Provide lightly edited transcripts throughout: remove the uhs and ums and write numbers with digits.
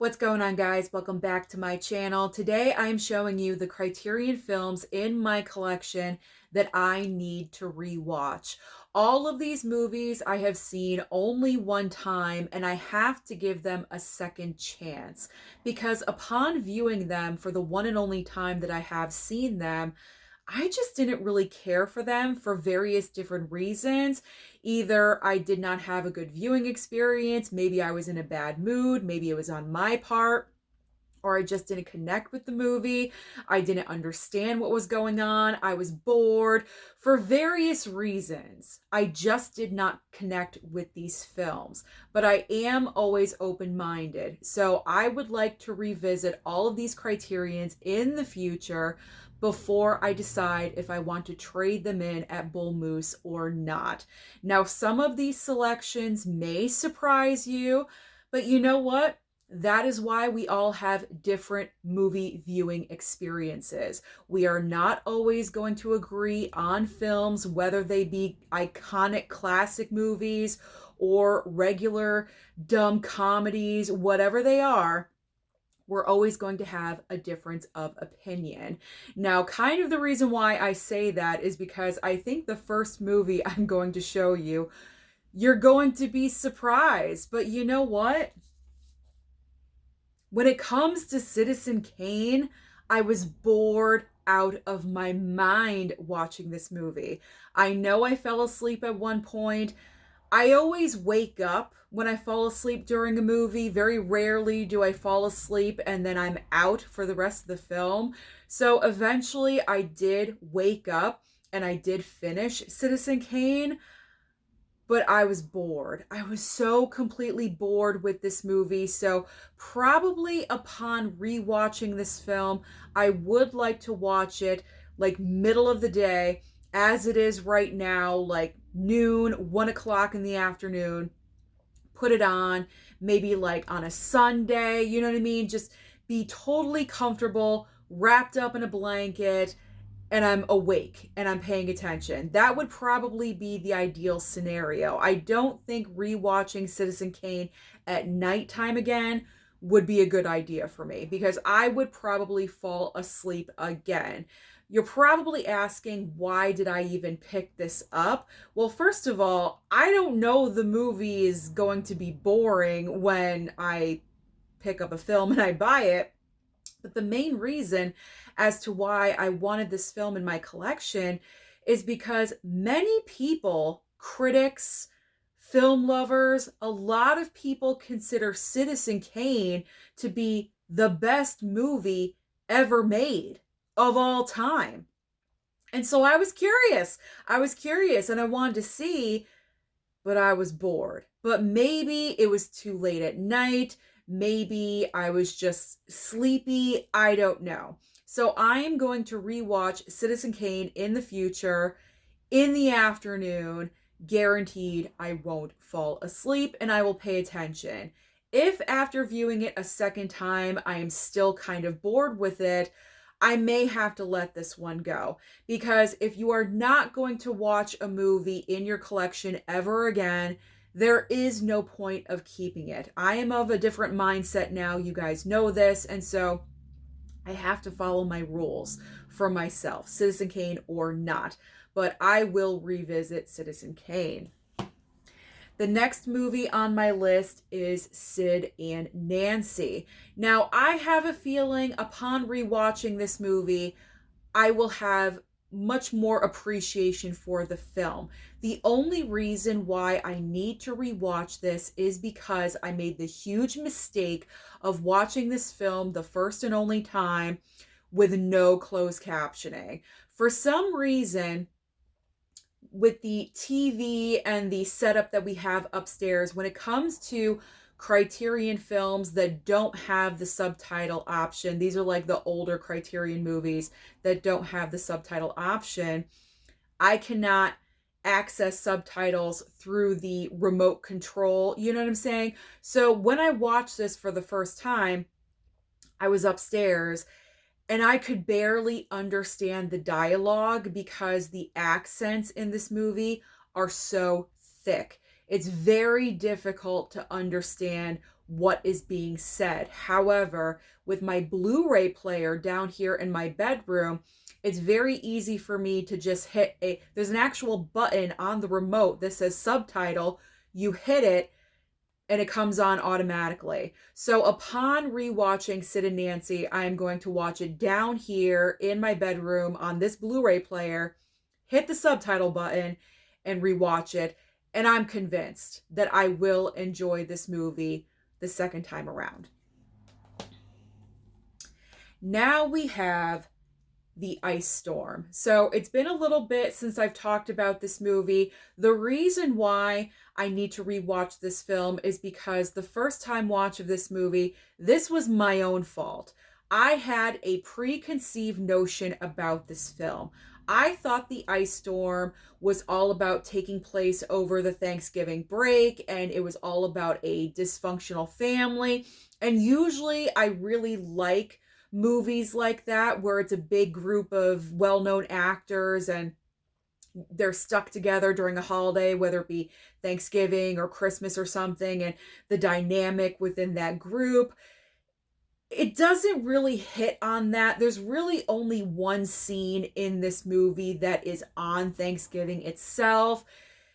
What's going on, guys? Welcome back to my channel. Today I'm showing you the Criterion films in my collection that I need to rewatch. All of these movies I have seen only one time, and I have to give them a second chance because upon viewing them for the one and only time that I have seen them, I just didn't really care for them for various different reasons. Either I did not have a good viewing experience, maybe I was in a bad mood, maybe it was on my part, or I just didn't connect with the movie. I didn't understand what was going on. I was bored. For various reasons, I just did not connect with these films. But I am always open-minded. So I would like to revisit all of these criterions in the future before I decide if I want to trade them in at Bullmoose or not. Now, some of these selections may surprise you, but you know what? That is why we all have different movie viewing experiences. We are not always going to agree on films, whether they be iconic classic movies or regular dumb comedies, whatever they are. We're always going to have a difference of opinion. Now, kind of the reason why I say that is because I think the first movie I'm going to show you, you're going to be surprised. But you know what? When it comes to Citizen Kane, I was bored out of my mind watching this movie. I know I fell asleep at one point. I always wake up when I fall asleep during a movie. Very rarely do I fall asleep and then I'm out for the rest of the film. So eventually I did wake up and I did finish Citizen Kane, but I was bored. I was so completely bored with this movie. So probably upon rewatching this film, I would like to watch it like middle of the day, as it is right now, like noon, 1 o'clock in the afternoon. Put it on, maybe like on a Sunday, you know what I mean? Just be totally comfortable, wrapped up in a blanket, and I'm awake and I'm paying attention. That would probably be the ideal scenario. I don't think rewatching Citizen Kane at nighttime again would be a good idea for me because I would probably fall asleep again. You're probably asking, why did I even pick this up? Well, first of all, I don't know the movie is going to be boring when I pick up a film and I buy it. But the main reason as to why I wanted this film in my collection is because many people, critics, film lovers, a lot of people consider Citizen Kane to be the best movie ever made of all time. And so I was curious. And I wanted to see, but I was bored. But maybe it was too late at night. Maybe I was just sleepy. I don't know. So I am going to rewatch Citizen Kane in the future, in the afternoon. Guaranteed I won't fall asleep and I will pay attention. If after viewing it a second time, I am still kind of bored with it, I may have to let this one go. Because if you are not going to watch a movie in your collection ever again, there is no point of keeping it. I am of a different mindset now. You guys know this. And so I have to follow my rules for myself, Citizen Kane or not. But I will revisit Citizen Kane. The next movie on my list is Sid and Nancy. Now, I have a feeling upon rewatching this movie, I will have much more appreciation for the film. The only reason why I need to rewatch this is because I made the huge mistake of watching this film the first and only time with no closed captioning. For some reason, with the TV and the setup that we have upstairs, when it comes to Criterion films that don't have the subtitle option, these are like the older Criterion movies that don't have the subtitle option, I cannot access subtitles through the remote control, you know what I'm saying? So when I watched this for the first time, I was upstairs and I could barely understand the dialogue because the accents in this movie are so thick. It's very difficult to understand what is being said. However, with my Blu-ray player down here in my bedroom, it's very easy for me to just hit there's an actual button on the remote that says subtitle. You hit it and it comes on automatically. So upon rewatching Sid and Nancy, I am going to watch it down here in my bedroom on this Blu-ray player, hit the subtitle button, and rewatch it. And I'm convinced that I will enjoy this movie the second time around. Now we have The Ice Storm. So it's been a little bit since I've talked about this movie. The reason why I need to rewatch this film is because the first time watch of this movie, this was my own fault. I had a preconceived notion about this film. I thought The Ice Storm was all about taking place over the Thanksgiving break, and it was all about a dysfunctional family. And usually I really like movies like that where it's a big group of well-known actors and they're stuck together during a holiday, whether it be Thanksgiving or Christmas or something, and the dynamic within that group. It doesn't really hit on that. There's really only one scene in this movie that is on Thanksgiving itself.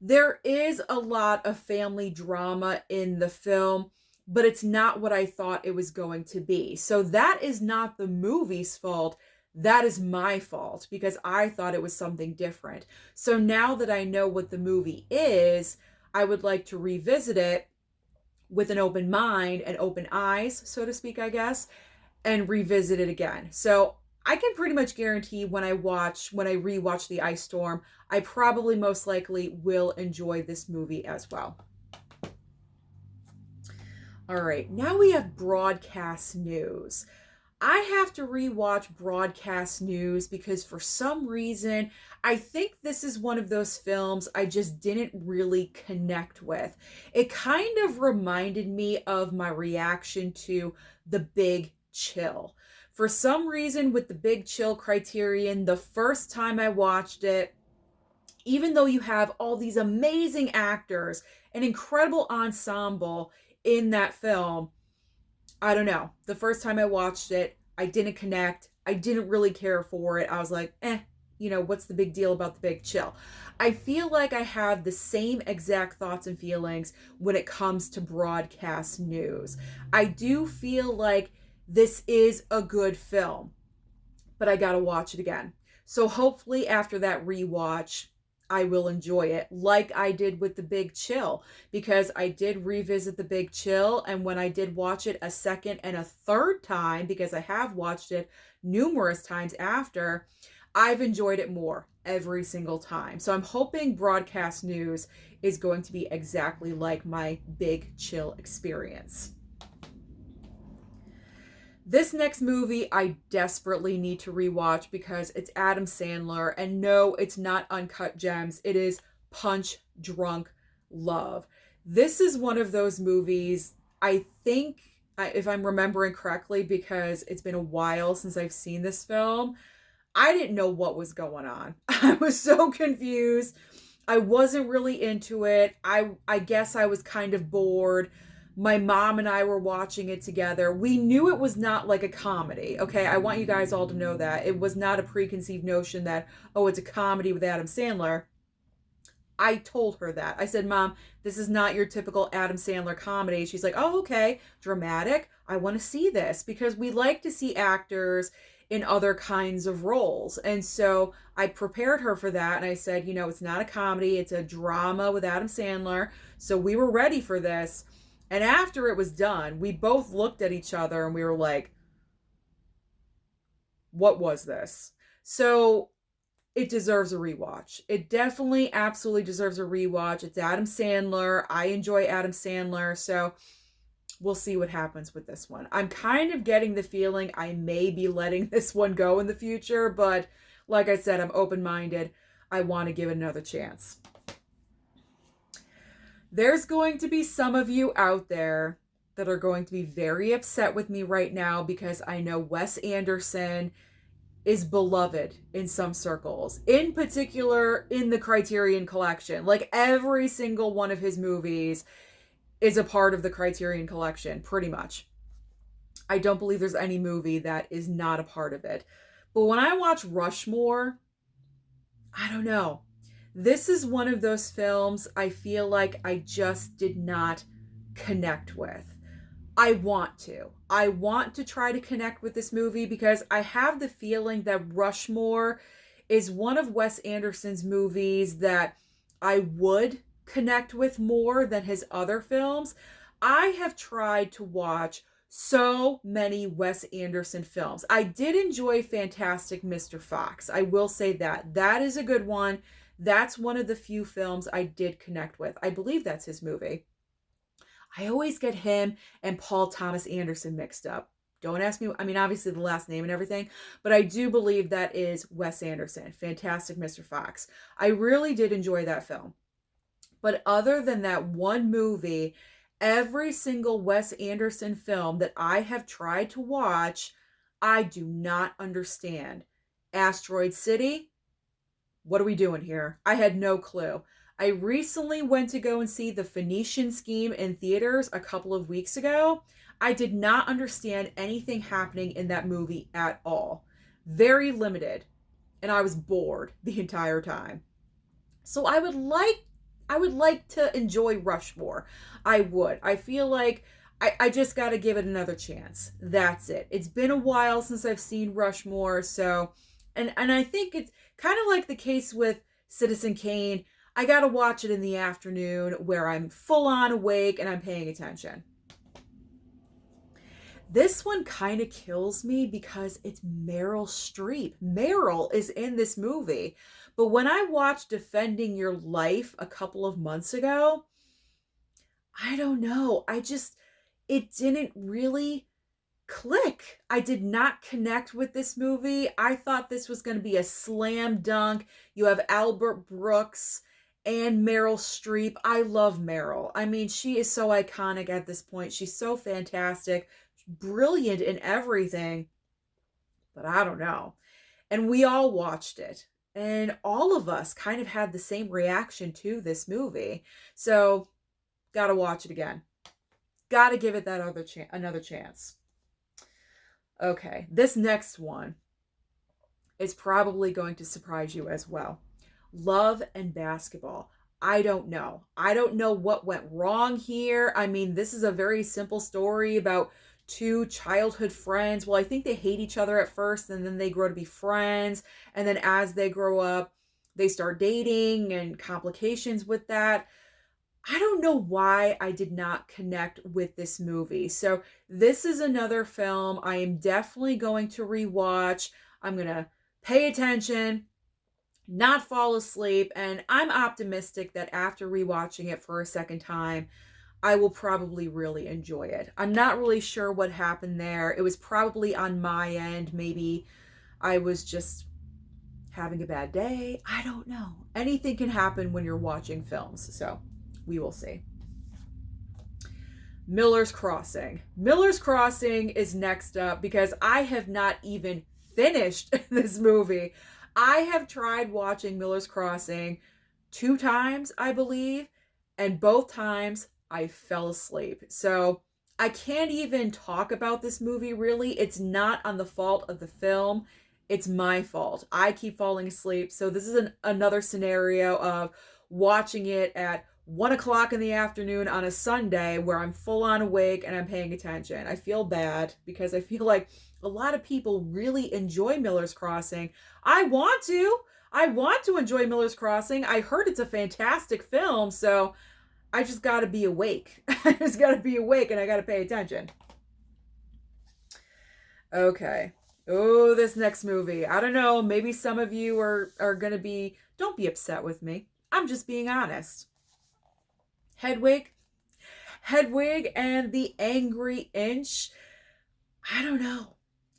There is a lot of family drama in the film, but it's not what I thought it was going to be. So that is not the movie's fault. That is my fault because I thought it was something different. So now that I know what the movie is, I would like to revisit it with an open mind and open eyes, so to speak, I guess, and revisit it again. So I can pretty much guarantee when I rewatch The Ice Storm, I probably most likely will enjoy this movie as well. All right, now we have broadcast news. I have to rewatch broadcast news because for some reason, I think this is one of those films I just didn't really connect with. It kind of reminded me of my reaction to The Big Chill. For some reason with The Big Chill Criterion, the first time I watched it, even though you have all these amazing actors, an incredible ensemble in that film, I don't know. The first time I watched it, I didn't connect. I didn't really care for it. I was like, what's the big deal about The Big Chill? I feel like I have the same exact thoughts and feelings when it comes to broadcast news. I do feel like this is a good film, but I gotta watch it again. So hopefully after that rewatch, I will enjoy it like I did with The Big Chill, because I did revisit The Big Chill, and when I did watch it a second and a third time, because I have watched it numerous times after, I've enjoyed it more every single time. So I'm hoping broadcast news is going to be exactly like my Big Chill experience. This next movie I desperately need to rewatch because it's Adam Sandler, and no, it's not Uncut Gems. It is Punch Drunk Love. This is one of those movies, I think, if I'm remembering correctly, because it's been a while since I've seen this film, I didn't know what was going on. I was so confused. I wasn't really into it. I guess I was kind of bored. My mom and I were watching it together. We knew it was not like a comedy, okay? I want you guys all to know that. It was not a preconceived notion that, oh, it's a comedy with Adam Sandler. I told her that. I said, Mom, this is not your typical Adam Sandler comedy. She's like, oh, okay, dramatic. I want to see this, because we like to see actors in other kinds of roles. And so I prepared her for that. And I said, it's not a comedy. It's a drama with Adam Sandler. So we were ready for this. And after it was done, we both looked at each other and we were like, what was this? So it deserves a rewatch. It definitely, absolutely deserves a rewatch. It's Adam Sandler. I enjoy Adam Sandler. So we'll see what happens with this one. I'm kind of getting the feeling I may be letting this one go in the future. But like I said, I'm open-minded. I want to give it another chance. There's going to be some of you out there that are going to be very upset with me right now, because I know Wes Anderson is beloved in some circles, in particular in the Criterion collection. Like every single one of his movies is a part of the Criterion collection, pretty much. I don't believe there's any movie that is not a part of it. But when I watch Rushmore, I don't know. This is one of those films I feel like I just did not connect with. I want to. I want to try to connect with this movie because I have the feeling that Rushmore is one of Wes Anderson's movies that I would connect with more than his other films. I have tried to watch so many Wes Anderson films. I did enjoy Fantastic Mr. Fox. I will say that. That is a good one. That's one of the few films I did connect with. I believe that's his movie. I always get him and Paul Thomas Anderson mixed up. Don't ask me. I mean, obviously the last name and everything, but I do believe that is Wes Anderson. Fantastic Mr. Fox. I really did enjoy that film. But other than that one movie, every single Wes Anderson film that I have tried to watch, I do not understand. Asteroid City? What are we doing here? I had no clue. I recently went to go and see The Phoenician Scheme in theaters a couple of weeks ago. I did not understand anything happening in that movie at all. Very limited. And I was bored the entire time. So I would like to enjoy Rushmore. I would. I feel like I just got to give it another chance. That's it. It's been a while since I've seen Rushmore, so and I think it's kind of like the case with Citizen Kane. I got to watch it in the afternoon where I'm full on awake and I'm paying attention. This one kind of kills me because it's Meryl Streep. Meryl is in this movie. But when I watched Defending Your Life a couple of months ago, I don't know. It didn't really click. I did not connect with this movie. I thought this was going to be a slam dunk. You have Albert Brooks and Meryl Streep. I love Meryl. I mean, she is so iconic at this point. She's so fantastic, brilliant in everything. But I don't know. And we all watched it. And all of us kind of had the same reaction to this movie. So, gotta watch it again. Gotta give it that another chance. Okay, this next one is probably going to surprise you as well. Love and Basketball. I don't know. I don't know what went wrong here. I mean, this is a very simple story about two childhood friends. Well, I think they hate each other at first and then they grow to be friends. And then as they grow up, they start dating and complications with that. I don't know why I did not connect with this movie. So this is another film I am definitely going to rewatch. I'm going to pay attention, not fall asleep, and I'm optimistic that after rewatching it for a second time, I will probably really enjoy it. I'm not really sure what happened there. It was probably on my end. Maybe I was just having a bad day. I don't know. Anything can happen when you're watching films. So we will see. Miller's Crossing. Miller's Crossing is next up because I have not even finished this movie. I have tried watching Miller's Crossing 2 times, I believe, and both times I fell asleep. So I can't even talk about this movie really. It's not on the fault of the film. It's my fault. I keep falling asleep. So this is another scenario of watching it at 1 o'clock in the afternoon on a Sunday where I'm full on awake and I'm paying attention. I feel bad because I feel like a lot of people really enjoy Miller's Crossing. I want to enjoy Miller's Crossing. I heard it's a fantastic film, so I just got to be awake. I just got to be awake and I got to pay attention. Okay. Oh, this next movie. I don't know. Maybe some of you are going to be, don't be upset with me. I'm just being honest. Hedwig and the Angry Inch. I don't know.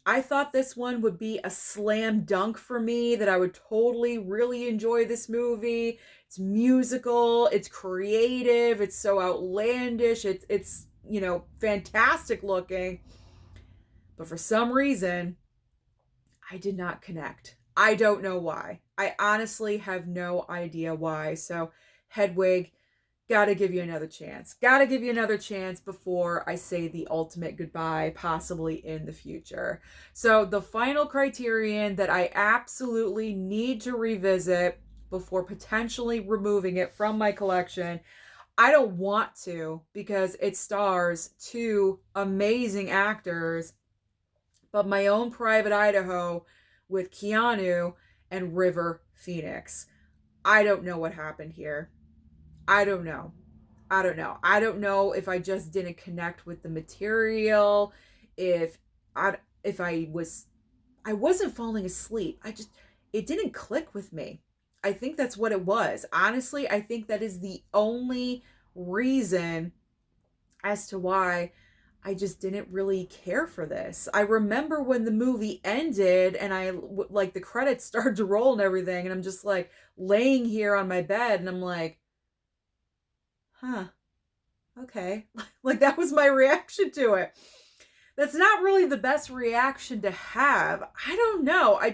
I thought this one would be a slam dunk for me, that I would totally really enjoy this movie. It's musical, it's creative, it's so outlandish, it's fantastic looking. But for some reason, I did not connect. I don't know why. I honestly have no idea why. So, Hedwig, gotta give you another chance. Gotta give you another chance before I say the ultimate goodbye, possibly in the future. So the final Criterion that I absolutely need to revisit before potentially removing it from my collection, I don't want to because it stars two amazing actors, but my own Private Idaho with Keanu and River Phoenix. I don't know what happened here. I don't know. I don't know. I don't know if I just didn't connect with the material, if I wasn't falling asleep. It didn't click with me. I think that's what it was. Honestly, I think that is the only reason as to why I just didn't really care for this. I remember when the movie ended and like the credits started to roll and everything, and I'm just like laying here on my bed and I'm like, huh, okay. Like that was my reaction to it. That's not really the best reaction to have. I don't know. I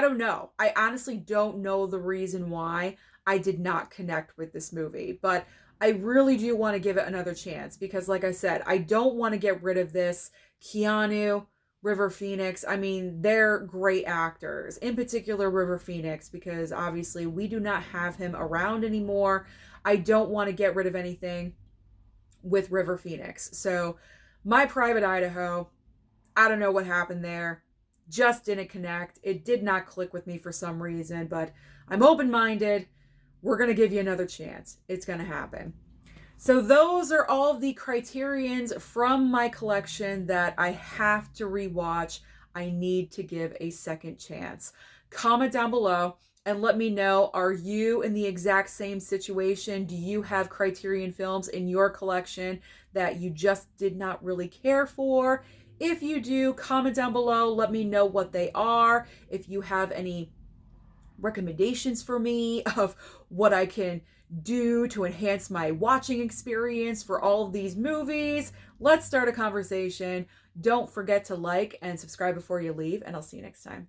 don't know. I honestly don't know the reason why I did not connect with this movie, but I really do want to give it another chance because like I said, I don't want to get rid of this. Keanu, River Phoenix, I mean, they're great actors. In particular, River Phoenix, because obviously we do not have him around anymore. I don't want to get rid of anything with River Phoenix. So my Private Idaho, I don't know what happened there. Just didn't connect. It did not click with me for some reason, but I'm open-minded. We're going to give you another chance. It's going to happen. So those are all of the Criterions from my collection that I have to rewatch. I need to give a second chance. Comment down below and let me know, are you in the exact same situation? Do you have Criterion films in your collection that you just did not really care for? If you do, comment down below. Let me know what they are. If you have any recommendations for me of what I can do to enhance my watching experience for all of these movies, let's start a conversation. Don't forget to like and subscribe before you leave, and I'll see you next time.